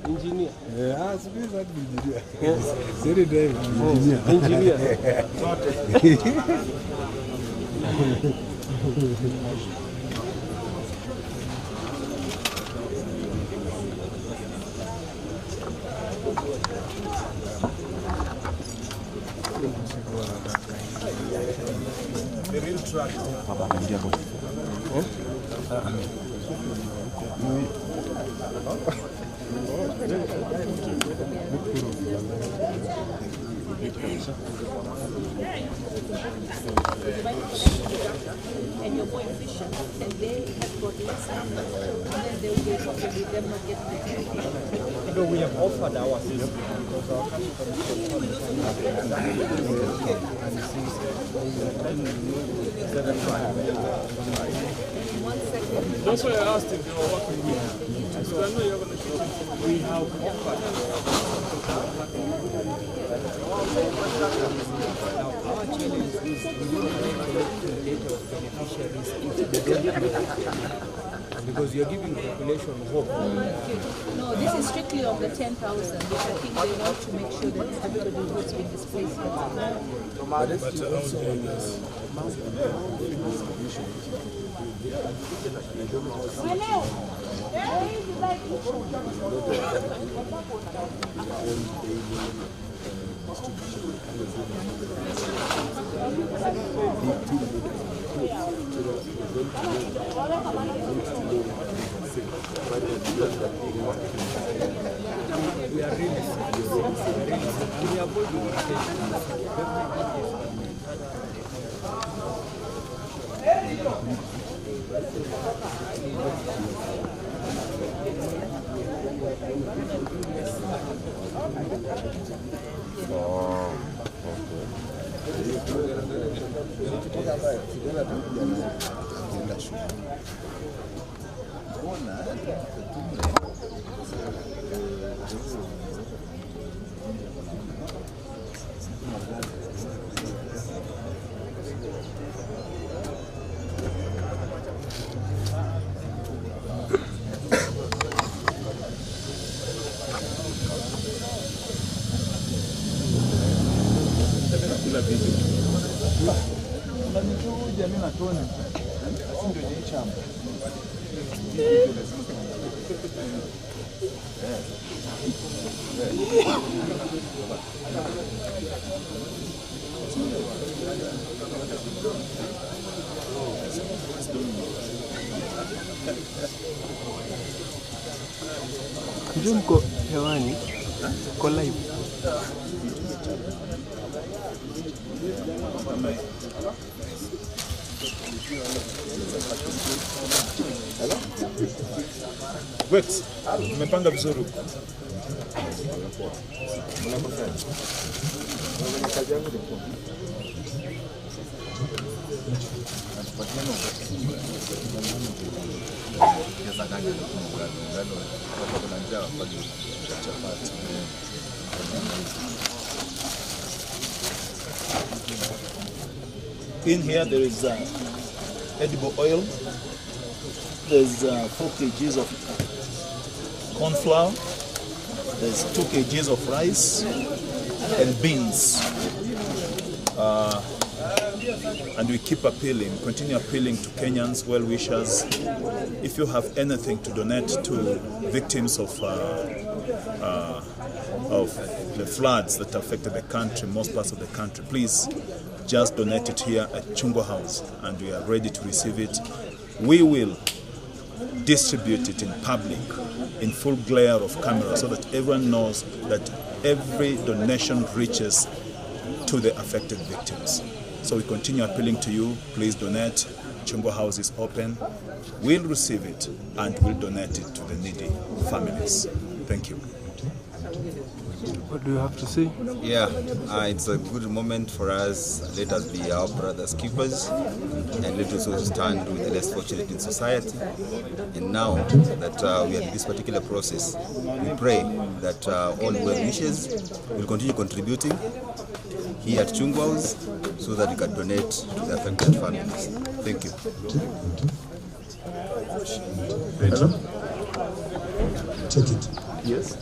Engineer. Yeah, it's good that engineer. Very drive. Engineer. The real track. And you're more efficient, and they have got less numbers, and then they will be something with them not getting it. We have offered our system because our that's why I asked if they were working with you. So I know you're going to shoot it. We have offered. Our challenge is we don't collect the data of beneficiaries into the because you're giving the population hope. No, this is strictly of the 10,000, which I think they want to make sure that everybody who's being displaced. We are really serious. We avoid the Mko hewani kwa live. Wait, mmepanga vizuri. In here there is edible oil, there's 4 kgs of corn flour, there's 2 kgs of rice and beans. And we keep appealing, continue appealing to Kenyans, well-wishers. If you have anything to donate to victims of the floods that affected the country, most parts of the country, please just donate it here at Chungwa House, and we are ready to receive it. We will distribute it in public, in full glare of camera, so that everyone knows that every donation reaches to the affected victims. So we continue appealing to you, please donate. Chungwa House is open. We'll receive it and we'll donate it to the needy families. Thank you. What do you have to say? Yeah, it's a good moment for us. Let us be our brothers' keepers, and let us also stand with the less fortunate in society. And now that we are in this particular process, we pray that all well wishes will continue contributing here at Chungwa House so that we can donate to the affected families. Thank you. Hello? Check it. Yes.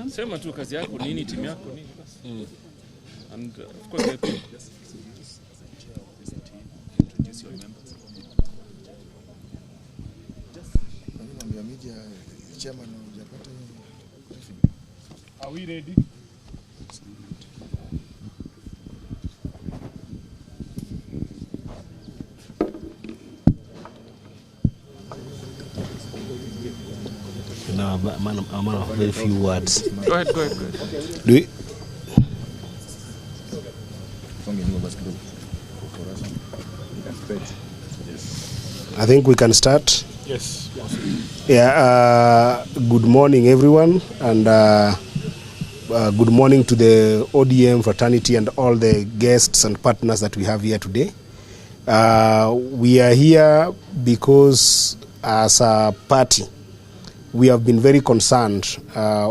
Sema tu kazi yako nini, timu yako nini basi. And of course introduce your members. Are we ready? No, man of very few words. Go ahead. Do we? I think we can start. Yes. Yeah. Good morning, everyone, and good morning to the ODM fraternity and all the guests and partners that we have here today. We are here because, as a party, we have been very concerned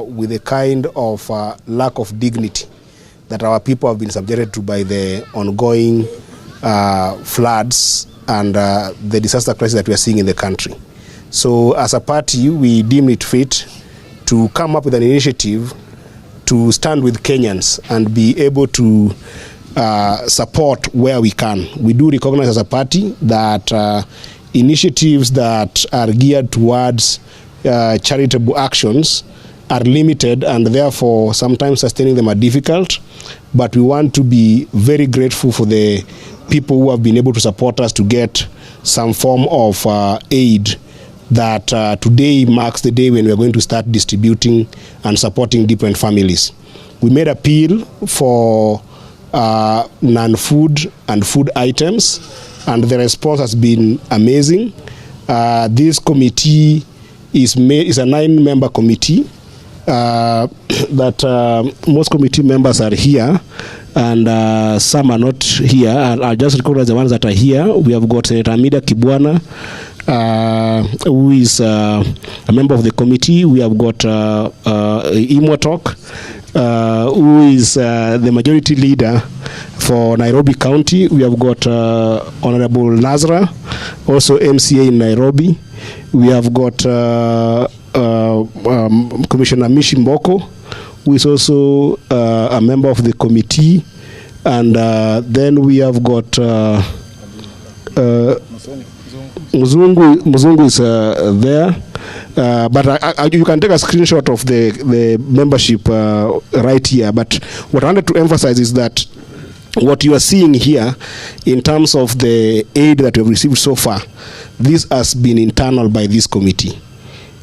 with the kind of lack of dignity that our people have been subjected to by the ongoing floods and the disaster crisis that we are seeing in the country. So as a party, we deem it fit to come up with an initiative to stand with Kenyans and be able to support where we can. We do recognize as a party that initiatives that are geared towards charitable actions are limited, and therefore sometimes sustaining them are difficult, but we want to be very grateful for the people who have been able to support us to get some form of aid that today marks the day when we are going to start distributing and supporting different families. We made appeal for non-food and food items, and the response has been amazing. This committee is a 9-member committee that most committee members are here, and some are not here. I'll just recognize the ones that are here. We have got Senator Amida Kibwana, who is a member of the committee. We have got Imotok, who is the majority leader for Nairobi County. We have got Honorable Nazra, also MCA in Nairobi. We have got Commissioner Mishi Mboko, who is also a member of the committee. And then we have got Muzungu is there. But you can take a screenshot of the membership right here. But what I wanted to emphasize is that what you are seeing here in terms of the aid that we have received so far, this has been internal by this committee.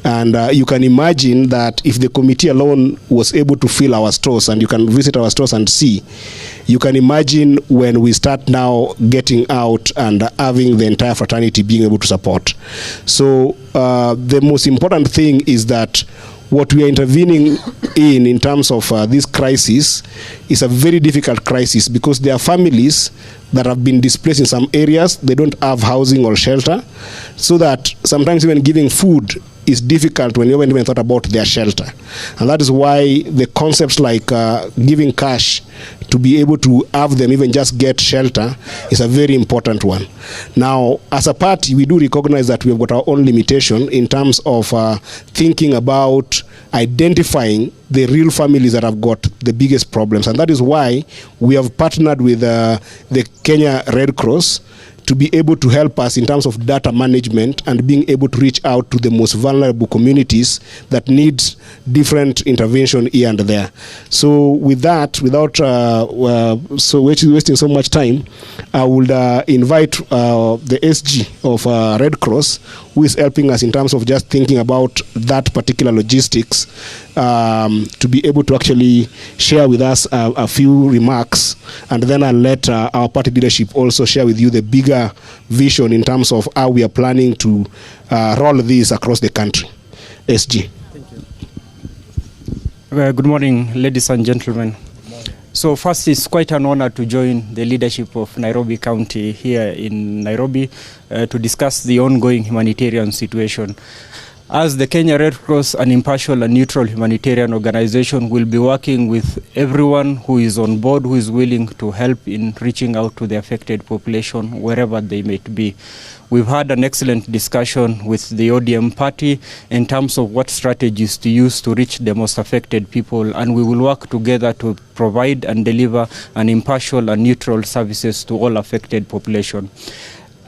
And you can imagine that if the committee alone was able to fill our stores, and you can visit our stores and see, you can imagine when we start now getting out and having the entire fraternity being able to support. So the most important thing is that what we are intervening in terms of this crisis is a very difficult crisis, because there are families that have been displaced in some areas. They don't have housing or shelter, so that sometimes even giving food is difficult when you haven't even thought about their shelter. And that is why the concepts like giving cash to be able to have them even just get shelter is a very important one. Now, as a party, we do recognize that we have got our own limitation in terms of thinking about identifying the real families that have got the biggest problems. And that is why we have partnered with the Kenya Red Cross to be able to help us in terms of data management and being able to reach out to the most vulnerable communities that need different intervention here and there. So with that, without wasting so much time, I would invite the SG of Red Cross, who is helping us in terms of just thinking about that particular logistics, to be able to actually share with us a few remarks, and then I'll let our party leadership also share with you the bigger vision in terms of how we are planning to roll this across the country. SG. Thank you. Good morning, ladies and gentlemen. So first, it's quite an honor to join the leadership of Nairobi County here in Nairobi to discuss the ongoing humanitarian situation. As the Kenya Red Cross, an impartial and neutral humanitarian organization, will be working with everyone who is on board, who is willing to help in reaching out to the affected population wherever they may be. We've had an excellent discussion with the ODM party in terms of what strategies to use to reach the most affected people, and we will work together to provide and deliver an impartial and neutral services to all affected population.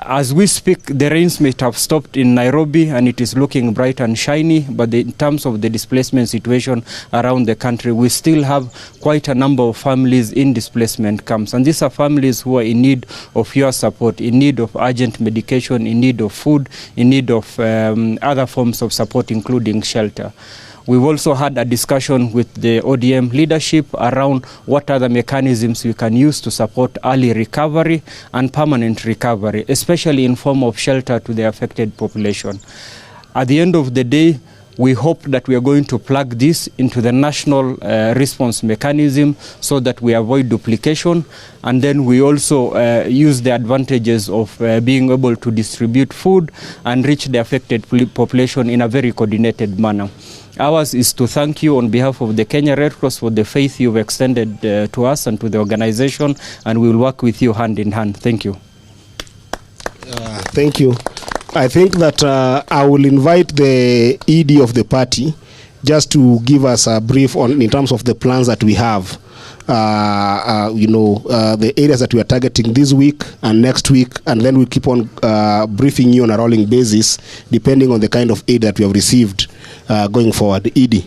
As we speak, the rains may have stopped in Nairobi and it is looking bright and shiny, but in terms of the displacement situation around the country, we still have quite a number of families in displacement camps. And these are families who are in need of your support, in need of urgent medication, in need of food, in need of other forms of support, including shelter. We've also had a discussion with the ODM leadership around what other mechanisms we can use to support early recovery and permanent recovery, especially in form of shelter to the affected population. At the end of the day, we hope that we are going to plug this into the national response mechanism so that we avoid duplication, and then we also use the advantages of being able to distribute food and reach the affected population in a very coordinated manner. Ours is to thank you on behalf of the Kenya Red Cross for the faith you've extended to us and to the organization, and we will work with you hand in hand. Thank you. Thank you. I think that I will invite the ED of the party just to give us a brief on in terms of the plans that we have. The areas that we are targeting this week and next week, and then we'll keep on briefing you on a rolling basis depending on the kind of aid that we have received going forward. ED.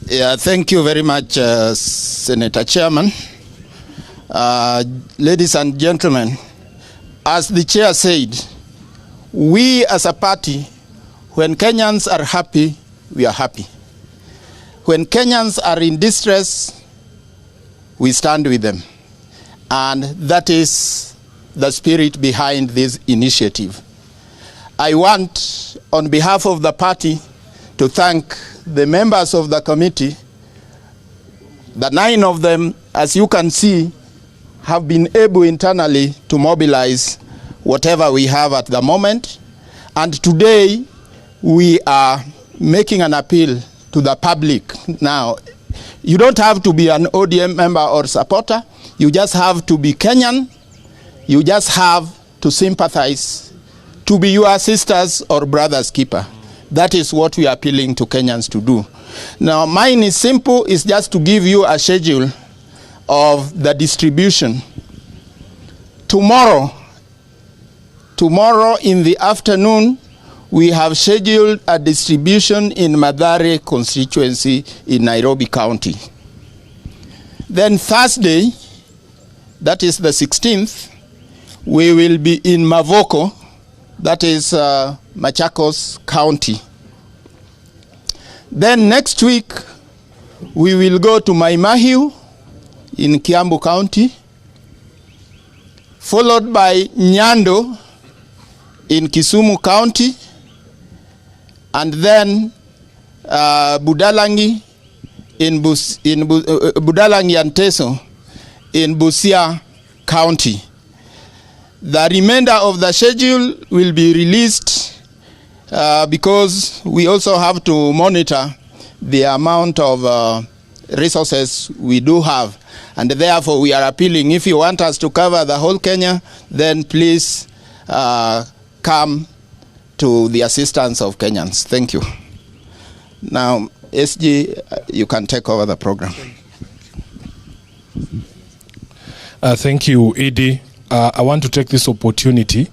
Yeah, thank you very much, Senator Chairman. Ladies and gentlemen, as the chair said, we as a party, when Kenyans are happy, we are happy. When Kenyans are in distress, we stand with them. And that is the spirit behind this initiative. I want, on behalf of the party, to thank the members of the committee. The 9 of them, as you can see, have been able internally to mobilize whatever we have at the moment. And today, we are making an appeal to the public. Now, you don't have to be an ODM member or supporter. You just have to be Kenyan. You just have to sympathize, to be your sisters or brothers' keeper. That is what we are appealing to Kenyans to do. Now, mine is simple. It's just to give you a schedule of the distribution. Tomorrow in the afternoon, we have scheduled a distribution in Mathare constituency in Nairobi County. Then Thursday, that is the 16th, we will be in Mavoko, that is Machakos County. Then next week, we will go to Maimahiu in Kiambu County, followed by Nyando in Kisumu County, and then Budalangi Budalangi and Teso in Busia County. The remainder of the schedule will be released because we also have to monitor the amount of resources we do have, and therefore we are appealing, if you want us to cover the whole Kenya, then please come to the assistance of Kenyans. Thank you. Now, SG, you can take over the program. Thank you, ED. I want to take this opportunity